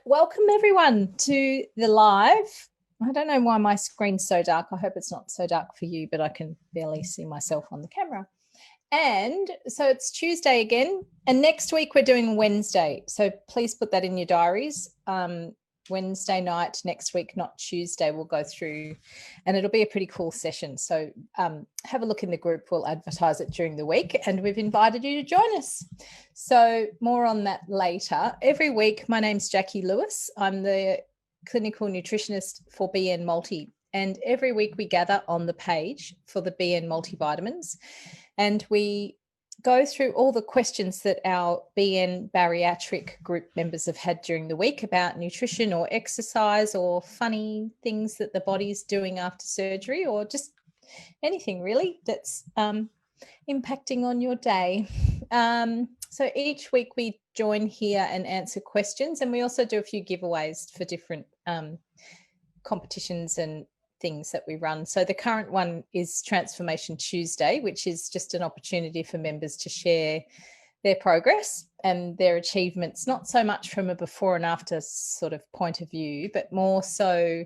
welcome everyone to the live. I don't know why my screen's so dark. I hope it's not so dark for you, but I can barely see myself on the camera. And so it's Tuesday again, and next week we're doing Wednesday. So please put that in your diaries. Wednesday night next week, not Tuesday, we'll go through, and it'll be a pretty cool session. So have a look in the group. We'll advertise it during the week, and we've invited you to join us. So more on that later. Every week, my name's Jacqui Lewis. I'm the clinical nutritionist for BN Multi, and every week we gather on the page for the BN multivitamins, and we go through all the questions that our BN Bariatric group members have had during the week about nutrition or exercise or funny things that the body's doing after surgery, or just anything really that's impacting on your day. So each week we join here and answer questions, and we also do a few giveaways for different competitions and things that we run. So the current one is Transformation Tuesday, which is just an opportunity for members to share their progress and their achievements, not so much from a before and after sort of point of view, but more so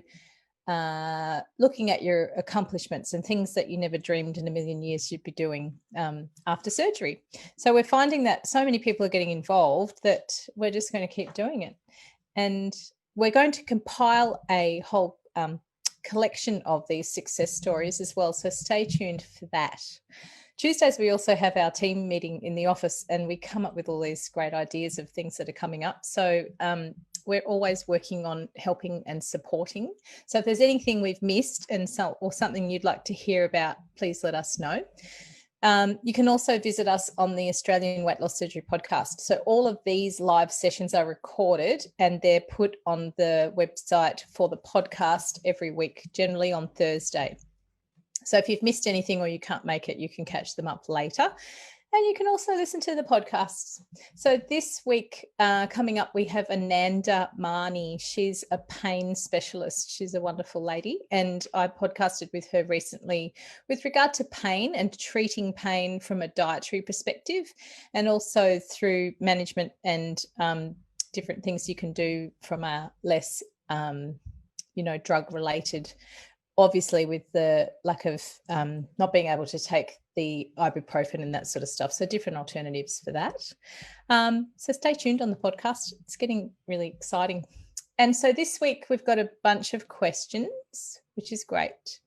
looking at your accomplishments and things that you never dreamed in a million years you'd be doing after surgery. So we're finding that so many people are getting involved that we're just going to keep doing it. And we're going to compile a whole collection of these success stories as well. So stay tuned for that. Tuesdays, we also have our team meeting in the office, and we come up with all these great ideas of things that are coming up. So we're always working on helping and supporting. So if there's anything we've missed or something you'd like to hear about, please let us know. You can also visit us on the Australian Weight Loss Surgery podcast. So all of these live sessions are recorded and they're put on the website for the podcast every week, generally on Thursday. So if you've missed anything or you can't make it, you can catch them up later. And you can also listen to the podcasts. So this week coming up, we have Ananda Mani. She's a pain specialist. She's a wonderful lady. And I podcasted with her recently with regard to pain and treating pain from a dietary perspective, and also through management and different things you can do from a less, drug-related, obviously with the lack of not being able to take the ibuprofen and that sort of stuff. So different alternatives for that. So stay tuned on the podcast. It's getting really exciting. And so this week we've got a bunch of questions, which is great.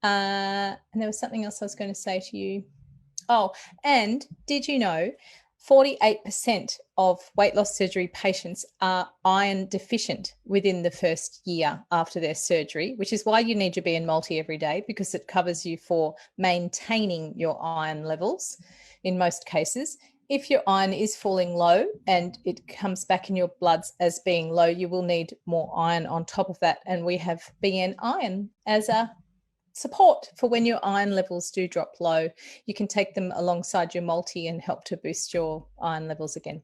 And there was something else I was going to say to you. Oh, and did you know 48% of weight loss surgery patients are iron deficient within the first year after their surgery, which is why you need your BN Multi every day, because it covers you for maintaining your iron levels in most cases. If your iron is falling low and it comes back in your bloods as being low, you will need more iron on top of that. And we have BN Iron as a support for when your iron levels do drop low. You can take them alongside your multi and help to boost your iron levels again.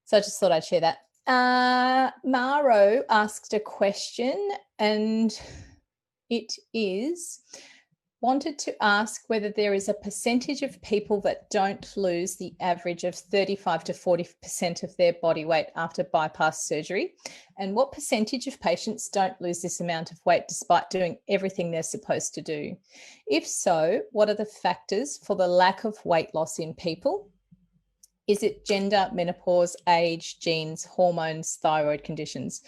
So I just thought I'd share that. Maro asked a question, and it is wanted to ask whether there is a percentage of people that don't lose the average of 35 to 40% of their body weight after bypass surgery, and what percentage of patients don't lose this amount of weight despite doing everything they're supposed to do. If so, what are the factors for the lack of weight loss in people? Is it gender, menopause, age, genes, hormones, thyroid conditions?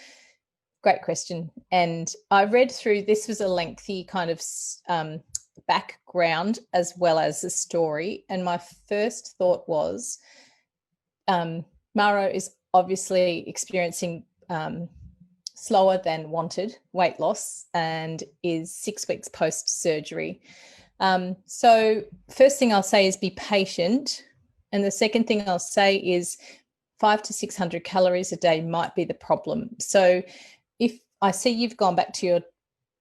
Great question. And I read through, this was a lengthy kind of background as well as the story. And my first thought was, Maro is obviously experiencing slower than wanted weight loss and is 6 weeks post-surgery. So first thing I'll say is be patient. And the second thing I'll say is 500 to 600 calories a day might be the problem. So if I see you've gone back to your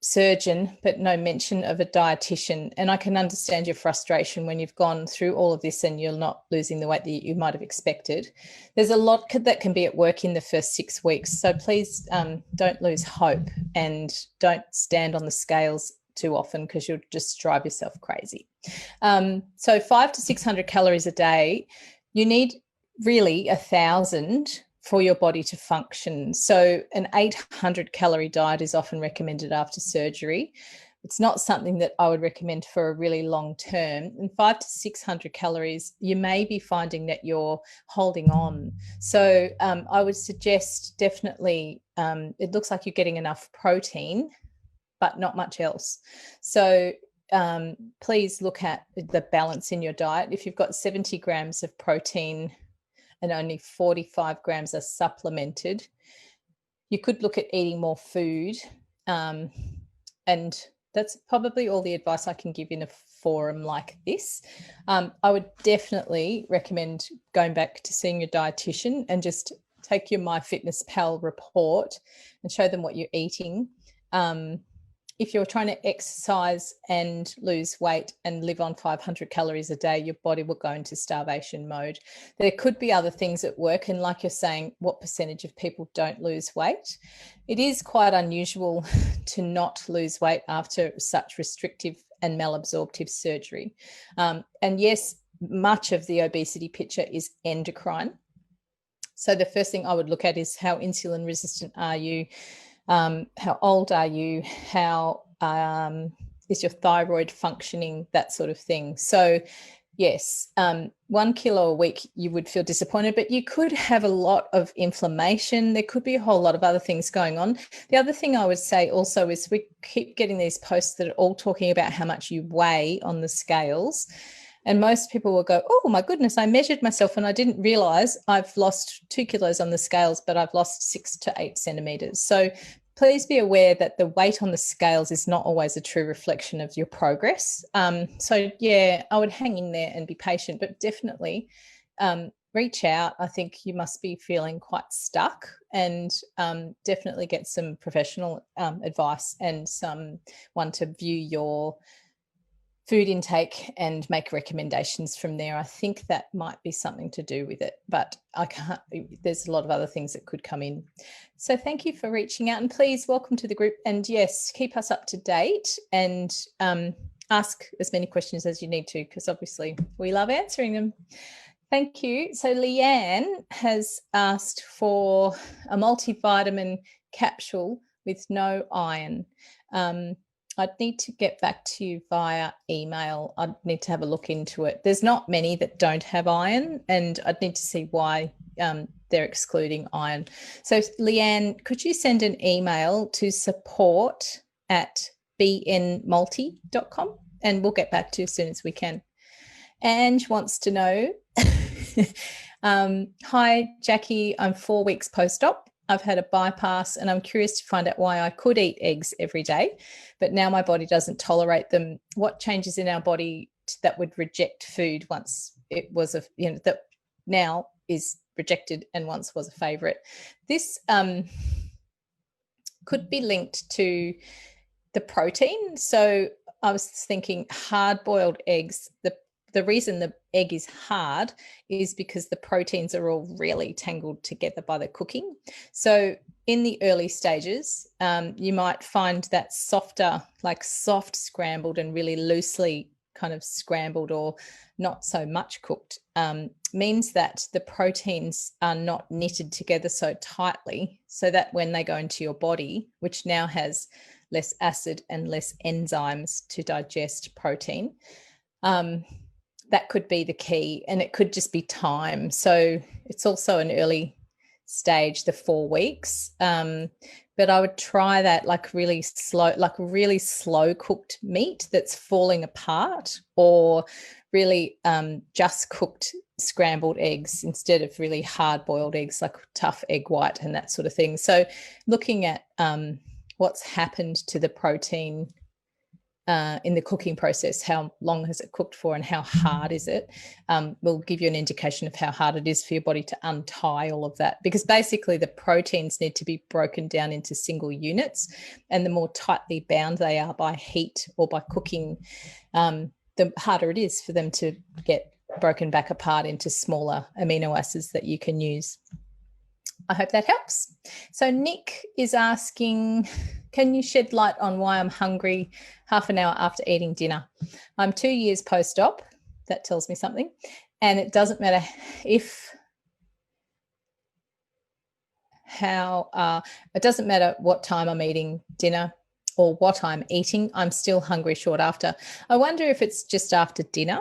surgeon, but no mention of a dietitian, and I can understand your frustration when you've gone through all of this and you're not losing the weight that you might have expected. There's a lot that can be at work in the first 6 weeks. So please don't lose hope and don't stand on the scales too often, because you'll just drive yourself crazy. So 500 to 600 calories a day, you need really 1,000 for your body to function. So an 800 calorie diet is often recommended after surgery. It's not something that I would recommend for a really long term. And 500 to 600 calories, you may be finding that you're holding on. So I would suggest definitely, it looks like you're getting enough protein, but not much else. So please look at the balance in your diet. If you've got 70 grams of protein and only 45 grams are supplemented, you could look at eating more food. And that's probably all the advice I can give in a forum like this. I would definitely recommend going back to seeing your dietitian and just take your MyFitnessPal report and show them what you're eating. If you're trying to exercise and lose weight and live on 500 calories a day, your body will go into starvation mode. There could be other things at work. And like you're saying, what percentage of people don't lose weight? It is quite unusual to not lose weight after such restrictive and malabsorptive surgery. And yes, much of the obesity picture is endocrine. So the first thing I would look at is how insulin resistant are you? How old are you? How is your thyroid functioning? That sort of thing. So yes, 1 kilo a week, you would feel disappointed, but you could have a lot of inflammation. There could be a whole lot of other things going on. The other thing I would say also is we keep getting these posts that are all talking about how much you weigh on the scales. And most people will go, oh my goodness, I measured myself and I didn't realize I've lost 2 kilos on the scales, but I've lost 6 to 8 centimeters. So please be aware that the weight on the scales is not always a true reflection of your progress. So yeah, I would hang in there and be patient, but definitely reach out. I think you must be feeling quite stuck, and definitely get some professional advice and someone to view your food intake and make recommendations from there. I think that might be something to do with it, but I can't, there's a lot of other things that could come in. So thank you for reaching out, and please welcome to the group. And yes, keep us up to date and ask as many questions as you need to, because obviously we love answering them. Thank you. So Leanne has asked for a multivitamin capsule with no iron. I'd need to get back to you via email. I'd need to have a look into it. There's not many that don't have iron, and I'd need to see why they're excluding iron. So Leanne, could you send an email to support@bnmulti.com, and we'll get back to you as soon as we can. Ange wants to know, hi Jacqui, I'm 4 weeks post-op. I've had a bypass and I'm curious to find out why I could eat eggs every day, but now my body doesn't tolerate them. What changes in our body that would reject food once it was that now is rejected and once was a favorite? This could be linked to the protein. So I was thinking hard-boiled eggs, the reason the egg is hard is because the proteins are all really tangled together by the cooking. So in the early stages, you might find that softer, like soft scrambled and really loosely kind of scrambled or not so much cooked, means that the proteins are not knitted together so tightly, so that when they go into your body, which now has less acid and less enzymes to digest protein, that could be the key, and it could just be time. So it's also an early stage, the 4 weeks. But I would try that like really slow cooked meat that's falling apart, or really just cooked scrambled eggs instead of really hard boiled eggs, like tough egg white and that sort of thing. So looking at what's happened to the protein in the cooking process, how long has it cooked for and how hard is it, will give you an indication of how hard it is for your body to untie all of that, because basically the proteins need to be broken down into single units, and the more tightly bound they are by heat or by cooking, the harder it is for them to get broken back apart into smaller amino acids that you can use. I hope that helps. So Nick is asking, can you shed light on why I'm hungry half an hour after eating dinner? I'm 2 years post-op. That tells me something. And it doesn't matter if it doesn't matter what time I'm eating dinner or what I'm eating, I'm still hungry short after. I wonder if it's just after dinner,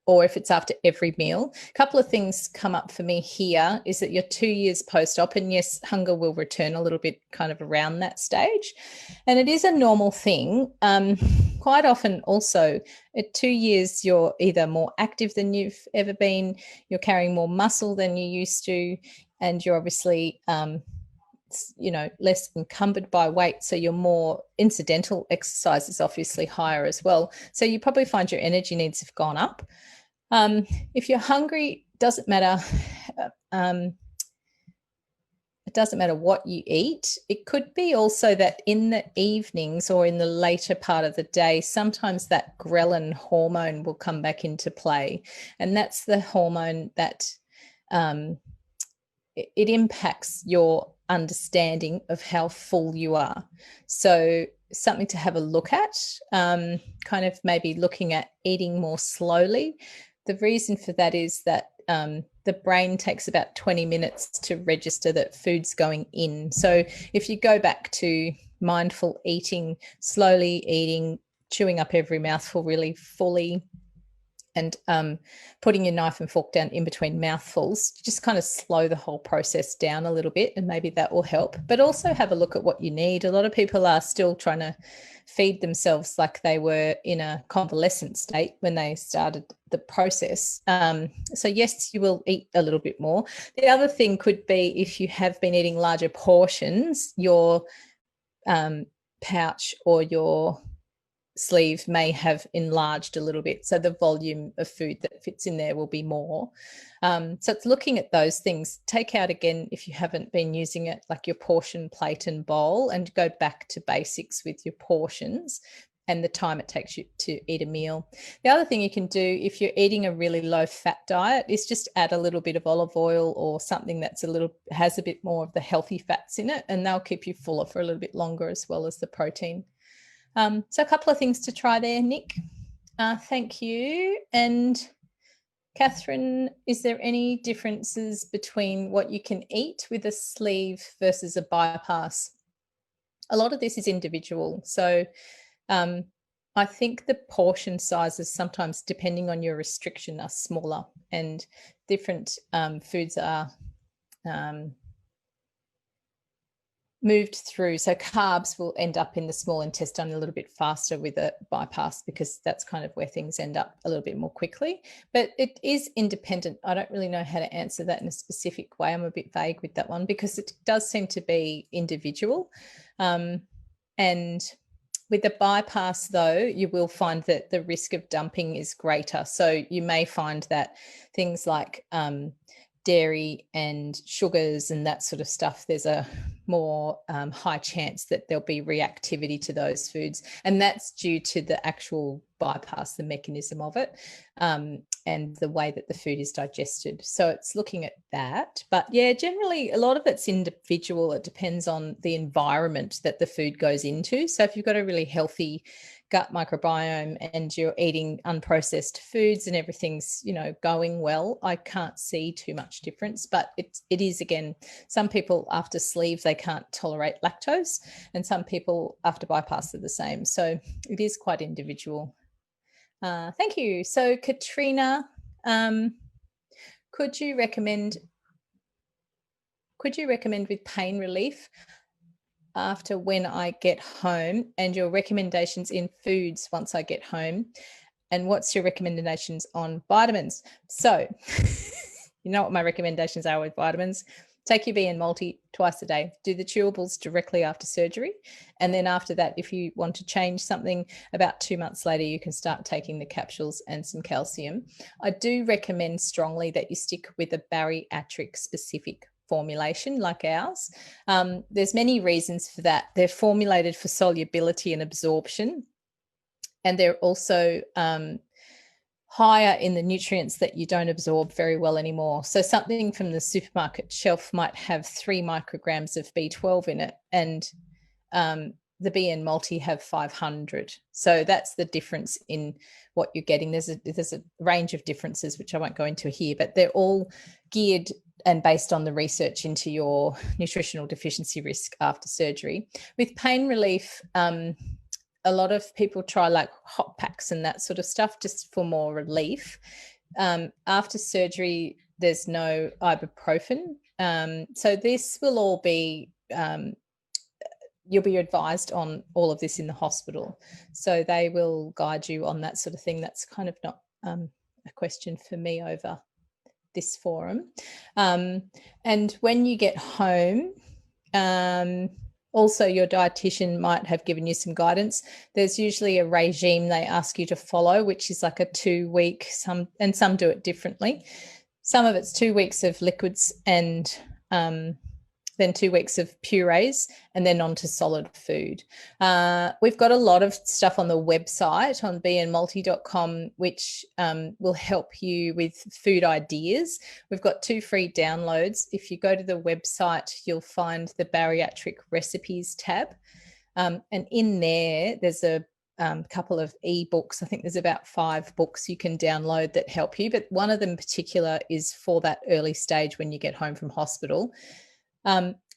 or if it's after every meal. A couple of things come up for me here is that you're 2 years post-op, and yes, hunger will return a little bit kind of around that stage. And it is a normal thing. Quite often also at 2 years, you're either more active than you've ever been, you're carrying more muscle than you used to, and you're obviously less encumbered by weight, so your more incidental exercise is obviously higher as well, so you probably find your energy needs have gone up. If you're hungry, doesn't matter. It doesn't matter what you eat. It could be also that in the evenings or in the later part of the day, sometimes that ghrelin hormone will come back into play, and that's the hormone that it impacts your understanding of how full you are. So something to have a look at, kind of maybe looking at eating more slowly. The reason for that is that the brain takes about 20 minutes to register that food's going in. So if you go back to mindful eating, slowly eating, chewing up every mouthful really fully, and putting your knife and fork down in between mouthfuls, just kind of slow the whole process down a little bit, and maybe that will help. But also have a look at what you need. A lot of people are still trying to feed themselves like they were in a convalescent state when they started the process. So yes, you will eat a little bit more. The other thing could be if you have been eating larger portions, your pouch or your sleeve may have enlarged a little bit, so the volume of food that fits in there will be more. So it's looking at those things. Take out again, if you haven't been using it, like your portion plate and bowl, and go back to basics with your portions and the time it takes you to eat a meal. The other thing you can do if you're eating a really low fat diet is just add a little bit of olive oil or something that's has a bit more of the healthy fats in it, and they'll keep you fuller for a little bit longer, as well as the protein. So a couple of things to try there, Nick. Thank you. And Catherine, is there any differences between what you can eat with a sleeve versus a bypass? A lot of this is individual. So I think the portion sizes sometimes, depending on your restriction, are smaller, and different foods are moved through. So carbs will end up in the small intestine a little bit faster with a bypass, because that's kind of where things end up a little bit more quickly. But it is independent. I don't really know how to answer that in a specific way. I'm a bit vague with that one, because it does seem to be individual. And with the bypass, though, you will find that the risk of dumping is greater. So you may find that things like dairy and sugars and that sort of stuff, there's a more high chance that there'll be reactivity to those foods, and that's due to the actual bypass, the mechanism of it, and the way that the food is digested. So it's looking at that. But yeah, generally a lot of it's individual. It depends on the environment that the food goes into. So if you've got a really healthy gut microbiome and you're eating unprocessed foods and everything's, going well, I can't see too much difference. But it is, again, some people after sleeve, they can't tolerate lactose, and some people after bypass are the same. So it is quite individual. Thank you. So Katrina, could you recommend with pain relief after when I get home, and your recommendations in foods once I get home, and what's your recommendations on vitamins? So you know what my recommendations are with vitamins. Take your BN Multi twice a day. Do the chewables directly after surgery. And then after that, if you want to change something, about 2 months later, you can start taking the capsules and some calcium. I do recommend strongly that you stick with a bariatric specific formulation like ours. There's many reasons for that. They're formulated for solubility and absorption, and they're also higher in the nutrients that you don't absorb very well anymore. So something from the supermarket shelf might have 3 micrograms of B12 in it, and the BN Multi have 500. So that's the difference in what you're getting. There's a range of differences, which I won't go into here, but they're all geared and based on the research into your nutritional deficiency risk after surgery. With pain relief, a lot of people try like hot packs and that sort of stuff just for more relief. After surgery, there's no ibuprofen. So this will all be, you'll be advised on all of this in the hospital. So they will guide you on that sort of thing. That's kind of not a question for me over this forum. And when you get home, also your dietitian might have given you some guidance. There's usually a regime they ask you to follow, which is like a 2-week, some do it differently. Some of it's 2 weeks of liquids and then 2 weeks of purees, and then on to solid food. We've got a lot of stuff on the website on bnmulti.com, which will help you with food ideas. We've got 2 free downloads. If you go to the website, you'll find the bariatric recipes tab. And in there's a couple of ebooks. I think there's about 5 books you can download that help you, but one of them in particular is for that early stage when you get home from hospital.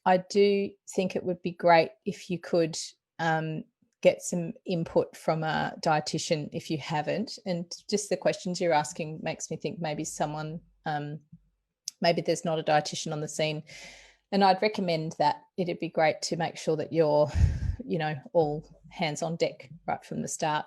I do think it would be great if you could get some input from a dietitian if you haven't. And just the questions you're asking makes me think maybe someone, maybe there's not a dietitian on the scene. And I'd recommend that it'd be great to make sure that you're, all hands on deck right from the start.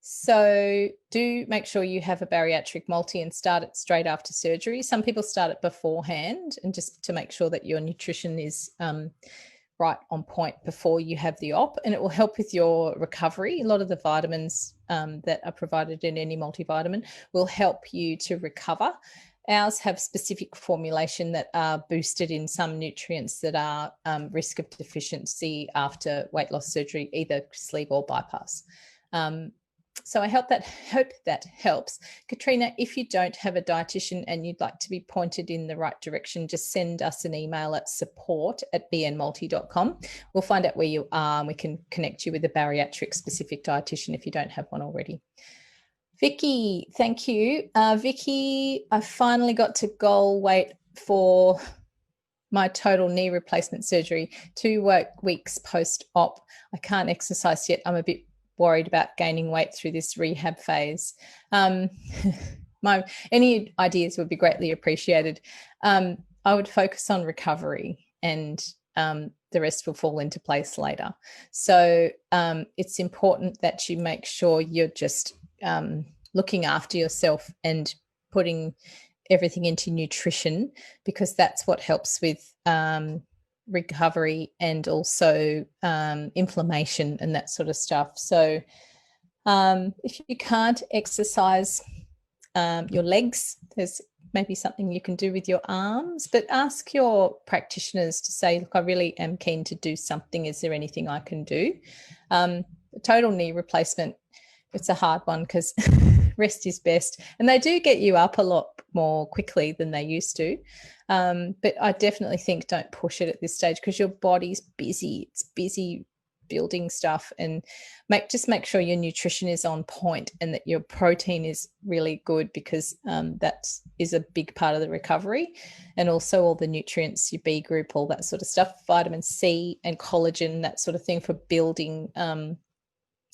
So do make sure you have a bariatric multi and start it straight after surgery. Some people start it beforehand, and just to make sure that your nutrition is right on point before you have the op, and it will help with your recovery. A lot of the vitamins that are provided in any multivitamin will help you to recover. Ours have specific formulation that are boosted in some nutrients that are risk of deficiency after weight loss surgery, either sleeve or bypass. So I hope that helps. Katrina, if you don't have a dietitian and you'd like to be pointed in the right direction, just send us an email at support@bnmulti.com. We'll find out where you are and we can connect you with a bariatric specific dietitian if you don't have one already. Vicky, thank you. Vicky, I finally got to goal weight for my total knee replacement surgery, 2 weeks post-op. I can't exercise yet. I'm a bit worried about gaining weight through this rehab phase. Any ideas would be greatly appreciated. I would focus on recovery, and the rest will fall into place later. So it's important that you make sure you're just looking after yourself and putting everything into nutrition, because that's what helps with recovery and also inflammation and that sort of stuff. So if you can't exercise your legs, there's maybe something you can do with your arms, but ask your practitioners to say, look, I really am keen to do something. Is there anything I can do? Total knee replacement, it's a hard one because rest is best, and they do get you up a lot more quickly than they used to. But I definitely think don't push it at this stage, because your body's busy. It's busy building stuff, and just make sure your nutrition is on point and that your protein is really good, because that is a big part of the recovery, and also all the nutrients, your B group, all that sort of stuff, vitamin C and collagen, that sort of thing for building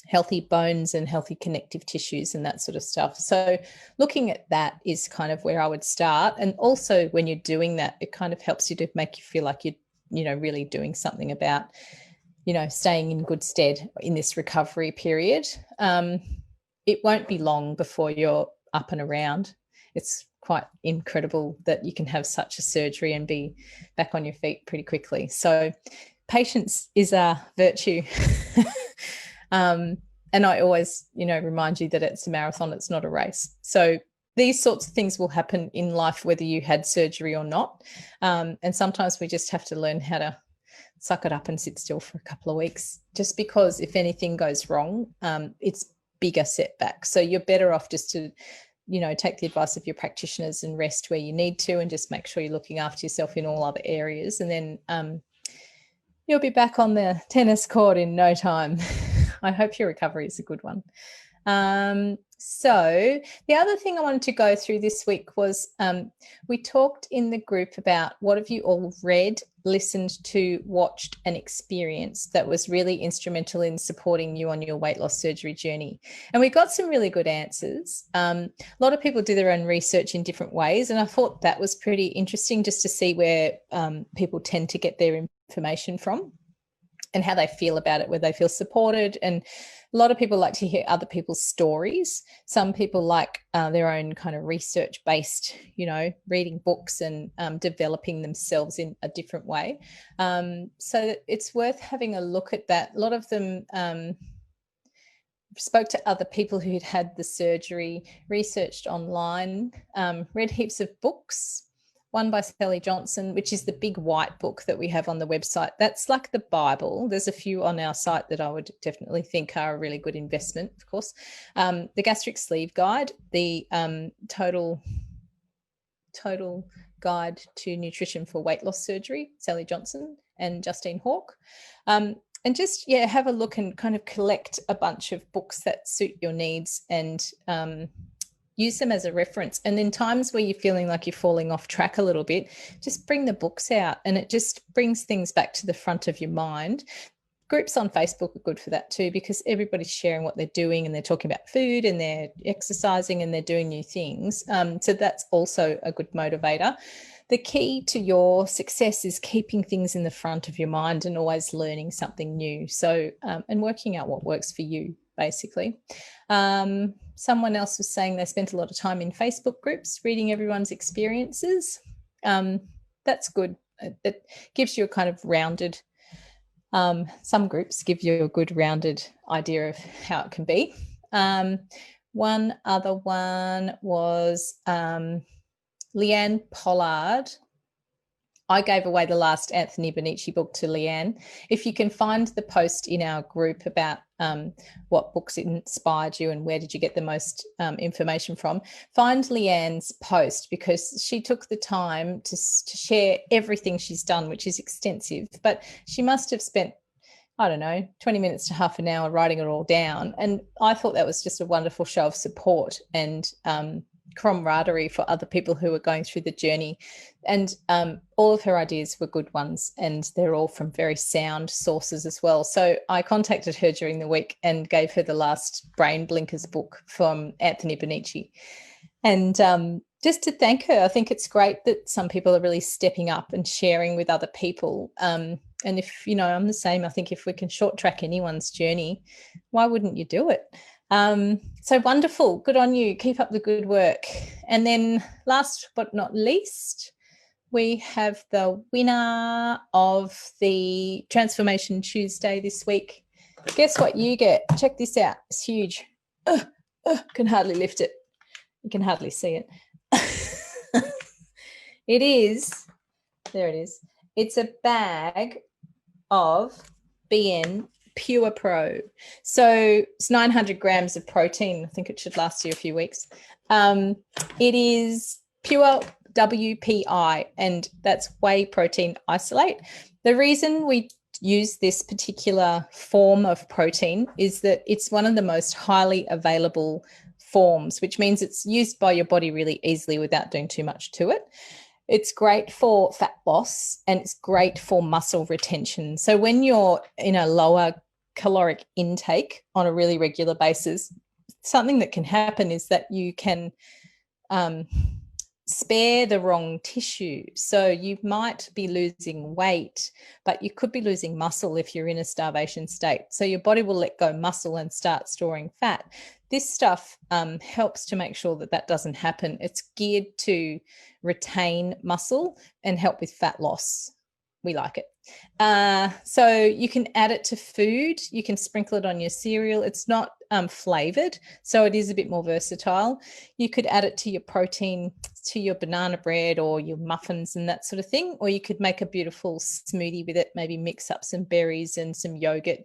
healthy bones and healthy connective tissues and that sort of stuff. So looking at that is kind of where I would start. And also when you're doing that, it kind of helps you to make you feel like you're really doing something about, staying in good stead in this recovery period. It won't be long before you're up and around. It's quite incredible that you can have such a surgery and be back on your feet pretty quickly. So patience is a virtue. And I always, remind you that it's a marathon, it's not a race. So these sorts of things will happen in life, whether you had surgery or not. And sometimes we just have to learn how to suck it up and sit still for a couple of weeks, just because if anything goes wrong, it's bigger setback. So you're better off just to, take the advice of your practitioners and rest where you need to, and just make sure you're looking after yourself in all other areas. And then you'll be back on the tennis court in no time. I hope your recovery is a good one. So the other thing I wanted to go through this week was we talked in the group about what have you all read, listened to, watched and experienced that was really instrumental in supporting you on your weight loss surgery journey. And we got some really good answers. A lot of people do their own research in different ways, and I thought that was pretty interesting just to see where people tend to get their information from and how they feel about it, where they feel supported. And a lot of people like to hear other people's stories. Some people like their own kind of research-based, reading books and developing themselves in a different way. So it's worth having a look at that. A lot of them spoke to other people who'd had the surgery, researched online, read heaps of books. One by Sally Johnson, which is the big white book that we have on the website. That's like the Bible. There's a few on our site that I would definitely think are a really good investment, of course. The Gastric Sleeve Guide, the total Guide to Nutrition for Weight Loss Surgery, Sally Johnson and Justine Hawke. And just, have a look and kind of collect a bunch of books that suit your needs and use them as a reference. And in times where you're feeling like you're falling off track a little bit, just bring the books out, and it just brings things back to the front of your mind. Groups on Facebook are good for that too, because everybody's sharing what they're doing and they're talking about food and they're exercising and they're doing new things. So that's also a good motivator. The key to your success is keeping things in the front of your mind and always learning something new. So, and working out what works for you, basically. Someone else was saying they spent a lot of time in Facebook groups reading everyone's experiences. That's good. It gives you a kind of rounded, some groups give you a good rounded idea of how it can be. One other one was Leanne Pollard. I gave away the last Anthony Bonici book to Leanne. If you can find the post in our group about what books inspired you and where did you get the most information from, find Leanne's post, because she took the time to share everything she's done, which is extensive, but she must have spent, I don't know, 20 minutes to half an hour writing it all down. And I thought that was just a wonderful show of support and camaraderie for other people who are going through the journey. And all of her ideas were good ones, and they're all from very sound sources as well. So I contacted her during the week and gave her the last Brain Blinkers book from Anthony Bonici. And just to thank her, I think it's great that some people are really stepping up and sharing with other people. And if, I'm the same, I think if we can short track anyone's journey, why wouldn't you do it? So wonderful. Good on you. Keep up the good work. And then last but not least, we have the winner of the Transformation Tuesday this week. Guess what you get? Check this out. It's huge. Can hardly lift it. You can hardly see it. There it is. It's a bag of BN Pure Pro. So it's 900 grams of protein. I think it should last you a few weeks. It is pure WPI, and that's whey protein isolate. The reason we use this particular form of protein is that it's one of the most highly available forms, which means it's used by your body really easily without doing too much to it. It's great for fat loss and it's great for muscle retention. So when you're in a lower caloric intake on a really regular basis, something that can happen is that you can spare the wrong tissue. So you might be losing weight, but you could be losing muscle if you're in a starvation state. So your body will let go muscle and start storing fat. This stuff helps to make sure that that doesn't happen. It's geared to retain muscle and help with fat loss. We like it. So you can add it to food. You can sprinkle it on your cereal. It's not flavored, so it is a bit more versatile. You could add it to your protein, to your banana bread or your muffins and that sort of thing, or you could make a beautiful smoothie with it, maybe mix up some berries and some yogurt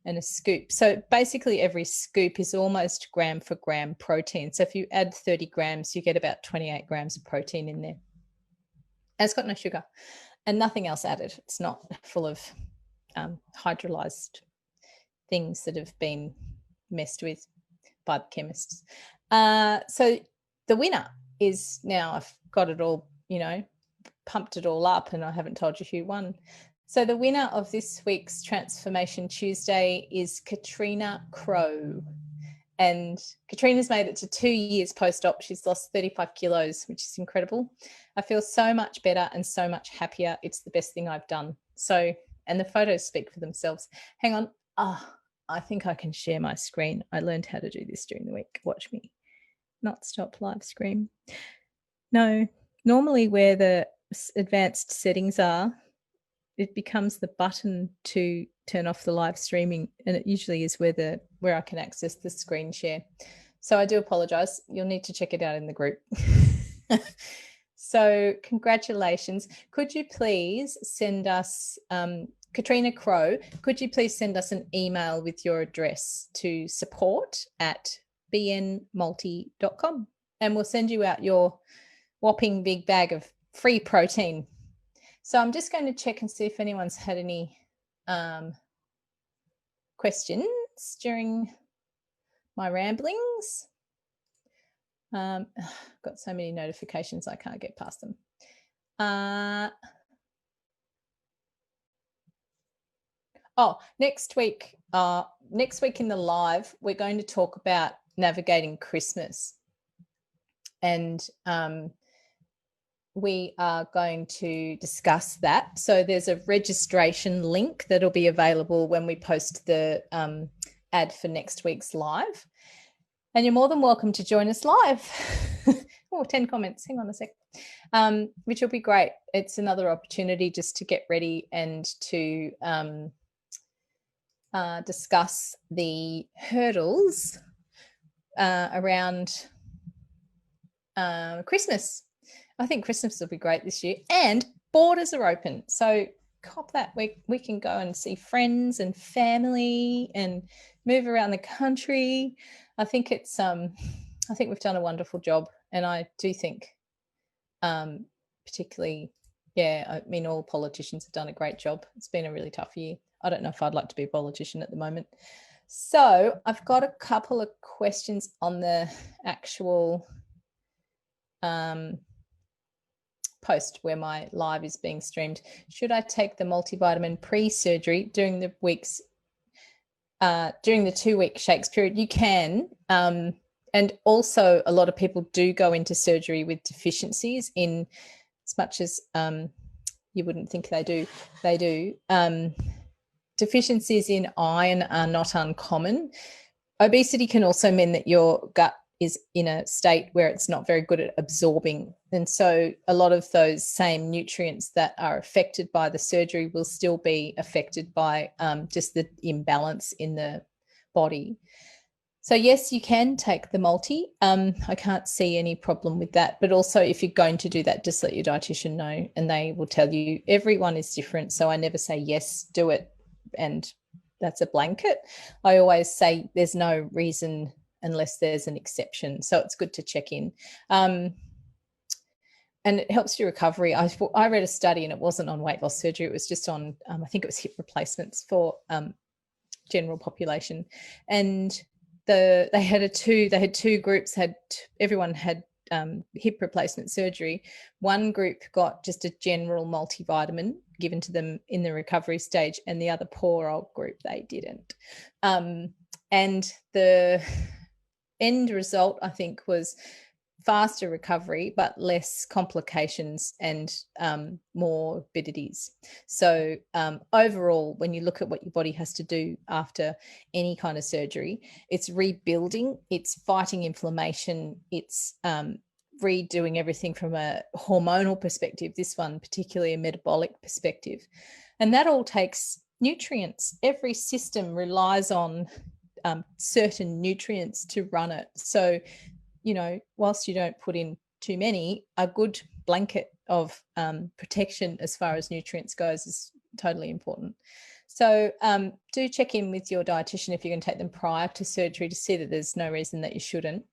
and a scoop. So basically every scoop is almost gram for gram protein. So if you add 30 grams, you get about 28 grams of protein in there. And it's got no sugar and nothing else added. It's not full of hydrolyzed things that have been messed with. by the chemists. So the winner is now, I've got it all, pumped it all up, and I haven't told you who won. So the winner of this week's Transformation Tuesday is Katrina Crow. And Katrina's made it to 2 years post-op. She's lost 35 kilos, which is incredible. I feel so much better and so much happier. It's the best thing I've done. So, and the photos speak for themselves. Hang on. I think I can share my screen. I learned how to do this during the week. Watch me. Not stop live stream. No, normally where the advanced settings are, it becomes the button to turn off the live streaming, and it usually is where I can access the screen share. So I do apologize. You'll need to check it out in the group. So congratulations. Could you please send us, Katrina Crow, could you please send us an email with your address to support@bnmulti.com, and we'll send you out your whopping big bag of free protein. So I'm just going to check and see if anyone's had any questions during my ramblings. I've got so many notifications I can't get past them. Next week in the live, we're going to talk about navigating Christmas, and we are going to discuss that. So there's a registration link that'll be available when we post the ad for next week's live. And you're more than welcome to join us live. 10 comments. Hang on a sec. Which will be great. It's another opportunity just to get ready and to discuss the hurdles around Christmas. I think Christmas will be great this year, and borders are open. So cop that. We can go and see friends and family and move around the country. I think it's I think we've done a wonderful job, and I do think particularly, I mean, all politicians have done a great job. It's been a really tough year. I don't know if I'd like to be a politician at the moment. So I've got a couple of questions on the actual post where my live is being streamed. Should I take the multivitamin pre-surgery during the 2-week shakes period? You can. And also a lot of people do go into surgery with deficiencies in, as much as you wouldn't think they do. Deficiencies in iron are not uncommon. Obesity can also mean that your gut is in a state where it's not very good at absorbing. And so a lot of those same nutrients that are affected by the surgery will still be affected by just the imbalance in the body. So yes, you can take the multi. I can't see any problem with that. But also if you're going to do that, just let your dietitian know, and they will tell you. Everyone is different. So I never say, yes, do it, and that's a blanket. I always say there's no reason unless there's an exception. So it's good to check in. And it helps your recovery. I read a study, and it wasn't on weight loss surgery. It was just on, I think it was hip replacements for general population. And they had two groups. Everyone had hip replacement surgery. One group got just a general multivitamin given to them in the recovery stage, and the other poor old group, they didn't. And the end result, I think, was faster recovery but less complications and morbidities. So overall, when you look at what your body has to do after any kind of surgery, it's rebuilding, it's fighting inflammation, it's redoing everything from a hormonal perspective, this one particularly a metabolic perspective, and that all takes nutrients. Every system relies on certain nutrients to run it. So whilst you don't put in too many, a good blanket of protection as far as nutrients goes is totally important. So do check in with your dietitian if you can take them prior to surgery to see that there's no reason that you shouldn't.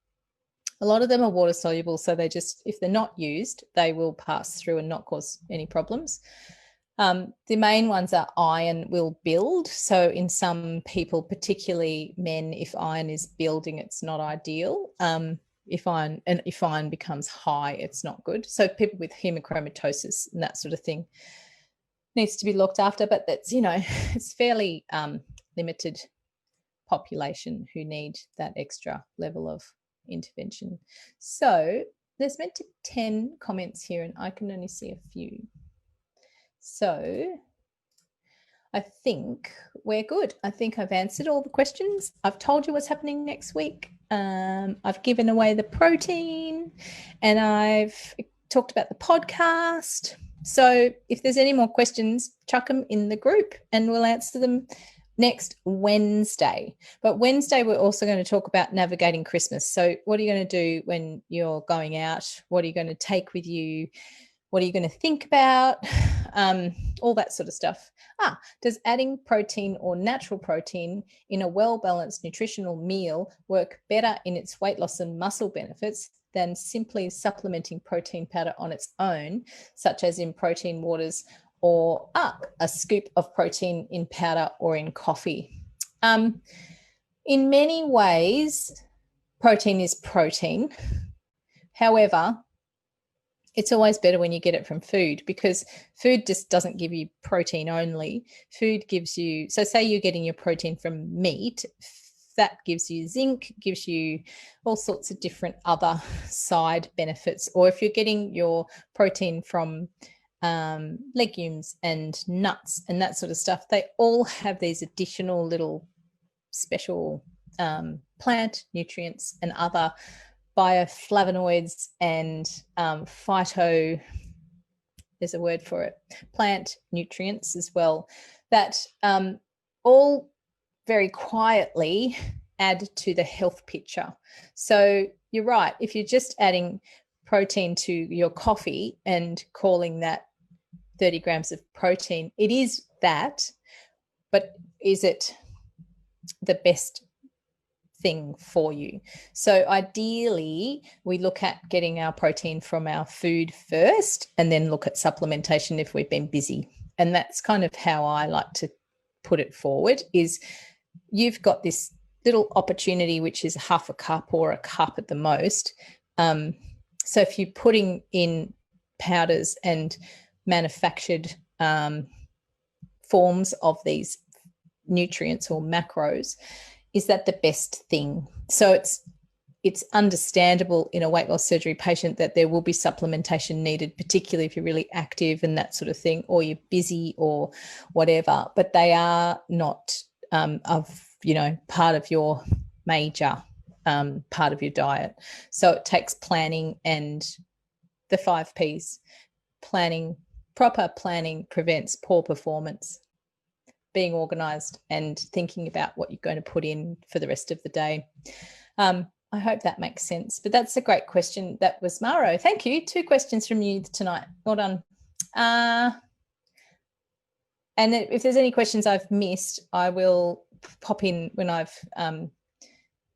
A lot of them are water soluble, so they just, if they're not used, they will pass through and not cause any problems. The main ones are iron will build. So in some people, particularly men, if iron is building, it's not ideal. If iron becomes high, it's not good. So people with hemochromatosis and that sort of thing needs to be looked after. But that's, it's fairly limited population who need that extra level of intervention. So there's meant to be 10 comments here and I can only see a few. So I think we're good. I think I've answered all the questions. I've told you what's happening next week. I've given away the protein and I've talked about the podcast. So if there's any more questions, chuck them in the group and we'll answer them next Wednesday. But Wednesday, we're also going to talk about navigating Christmas. So what are you going to do when you're going out? What are you going to take with you? What are you going to think about? All that sort of stuff. Does adding protein or natural protein in a well-balanced nutritional meal work better in its weight loss and muscle benefits than simply supplementing protein powder on its own, such as in protein waters or a scoop of protein in powder or in coffee? In many ways, protein is protein. However, it's always better when you get it from food because food just doesn't give you protein only. Food gives you, so say you're getting your protein from meat, that gives you zinc, gives you all sorts of different other side benefits. Or if you're getting your protein from legumes and nuts and that sort of stuff, they all have these additional little special plant nutrients and other bioflavonoids and there's a word for it, plant nutrients as well, that all very quietly add to the health picture. So you're right, if you're just adding protein to your coffee and calling that 30 grams of protein, it is that, but is it the best thing for you? So ideally, we look at getting our protein from our food first and then look at supplementation if we've been busy. And that's kind of how I like to put it forward, is you've got this little opportunity, which is half a cup or a cup at the most. So if you're putting in powders and manufactured forms of these nutrients or macros, is that the best thing? So it's understandable in a weight loss surgery patient that there will be supplementation needed, particularly if you're really active and that sort of thing, or you're busy or whatever, but they are not part of your major part of your diet. So it takes planning and the 5 Ps. Proper planning prevents poor performance. Being organised and thinking about what you're going to put in for the rest of the day. I hope that makes sense. But that's a great question. That was Maro. Thank you. 2 questions from you tonight. Well done. And if there's any questions I've missed, I will pop in when I've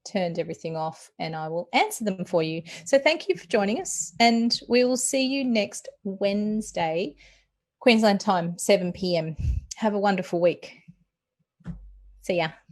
turned everything off and I will answer them for you. So thank you for joining us and we will see you next Wednesday, Queensland time, 7 p.m. Have a wonderful week. See ya.